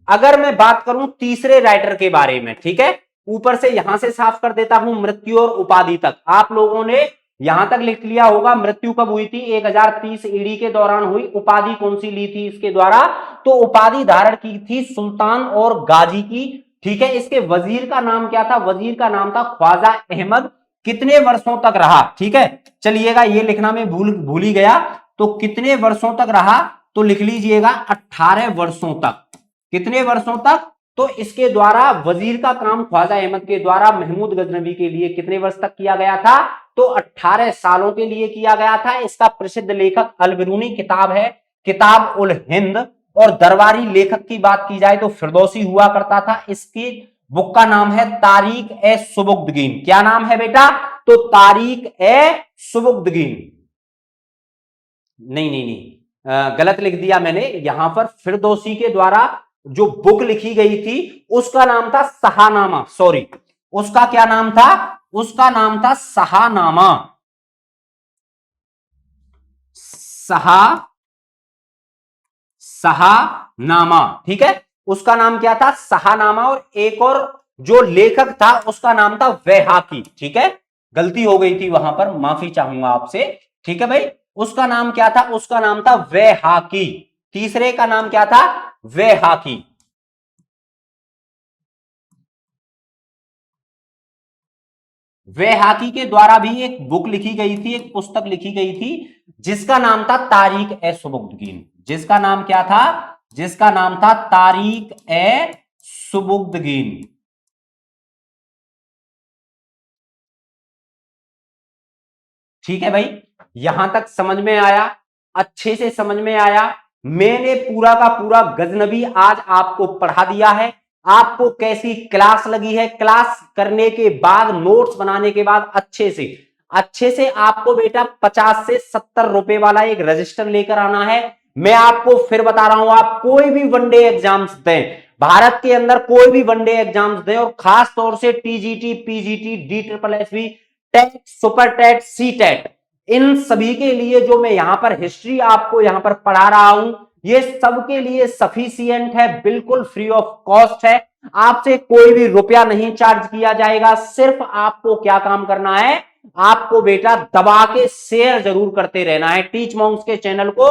अगर मैं बात करूं तीसरे राइटर के बारे में, ठीक है, ऊपर से यहां से साफ कर देता हूं, मृत्यु और उपाधि तक आप लोगों ने यहां तक लिख लिया होगा। मृत्यु कब हुई थी, 1030 ईडी के दौरान हुई। उपाधि कौन सी ली थी इसके द्वारा, तो उपाधि धारण की थी सुल्तान और गाजी की। ठीक है, इसके वजीर का नाम क्या था, वजीर का नाम था ख्वाजा अहमद। कितने वर्षों तक रहा, ठीक है, चलिएगा, ये लिखना मैं भूल ही गया, तो कितने वर्षों तक रहा, तो लिख लीजिएगा 18 वर्षों तक। कितने वर्षों तक, तो इसके द्वारा वजीर का काम ख्वाजा अहमद के द्वारा महमूद गजनवी के लिए कितने वर्ष तक किया गया था, तो 18 सालों के लिए किया गया था। इसका प्रसिद्ध लेखक अल बिरूनी, किताब है किताब उल हिंद। और दरबारी लेखक की बात की जाए तो फिरदौसी हुआ करता था। इसकी बुक का नाम है तारीख ए सुबुक्तगीन। क्या नाम है बेटा, तो तारीख ए सुबुक्तगीन। नहीं नहीं नहीं, गलत लिख दिया मैंने यहां पर। फिरदौसी के द्वारा जो बुक लिखी गई थी उसका नाम था सहानामा, सॉरी, उसका क्या नाम था, उसका नाम था सहानामा। सहा सहानामा, ठीक है, उसका नाम क्या था, सहानामा। और एक और जो लेखक था उसका नाम था वैहाकी। ठीक है, गलती हो गई थी वहां पर, माफी चाहूंगा आपसे। ठीक है भाई, उसका नाम क्या था, उसका नाम था वैहाकी। तीसरे का नाम क्या था, वैहाकी। वैहाकी के द्वारा भी एक बुक लिखी गई थी, एक पुस्तक लिखी गई थी, जिसका नाम था तारीख ए सुबुक्तगीन। जिसका नाम क्या था, जिसका नाम था तारीख ए सुबुक्तगीन। ठीक है भाई, यहां तक समझ में आया, अच्छे से समझ में आया। मैंने पूरा का पूरा गजनबी आज आपको पढ़ा दिया है। आपको कैसी क्लास लगी है, क्लास करने के बाद, नोट्स बनाने के बाद अच्छे से आपको बेटा 50 से 70 रुपए वाला एक रजिस्टर लेकर आना है। मैं आपको फिर बता रहा हूं, आप कोई भी वनडे एग्जाम्स दें, भारत के अंदर कोई भी वनडे एग्जाम्स दें, और खास तौर से TGT, PGT, DSSS, TET, super TET, C TET, इन सभी के लिए जो मैं यहां पर हिस्ट्री आपको यहां पर पढ़ा रहा हूं, ये सबके लिए सफिशियंट है, बिल्कुल फ्री ऑफ कॉस्ट है। आपसे कोई भी रुपया नहीं चार्ज किया जाएगा। सिर्फ आपको क्या काम करना है, आपको बेटा दबा के शेयर जरूर करते रहना है टीच मॉन्क्स के चैनल को।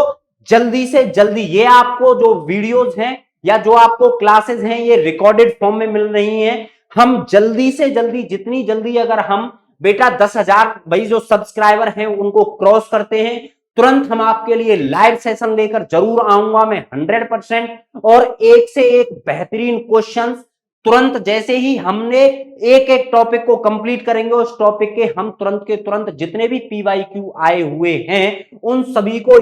जल्दी से जल्दी, ये आपको जो वीडियोज हैं या जो आपको क्लासेस हैं, ये रिकॉर्डेड फॉर्म में मिल रही हैं। हम जल्दी से जल्दी, जितनी जल्दी अगर हम बेटा 10,000 भाई जो सब्सक्राइबर हैं उनको क्रॉस करते हैं, तुरंत हम आपके लिए लाइव सेशन लेकर जरूर आऊंगा मैं 100%। और एक से एक बेहतरीन क्वेश्चंस तुरंत, जैसे ही हमने एक एक टॉपिक को कंप्लीट करेंगे, उस टॉपिक के हम तुरंत के तुरंत जितने भी पीवाईक्यू आए हुए हैं उन सभी को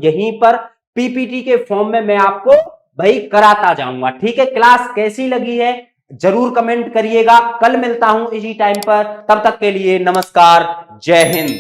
यहीं पर पीपीटी के फॉर्म में मैं आपको भाई कराता जाऊंगा। ठीक है, क्लास कैसी लगी है जरूर कमेंट करिएगा। कल मिलता हूं इसी टाइम पर, तब तक के लिए नमस्कार, जय हिंद।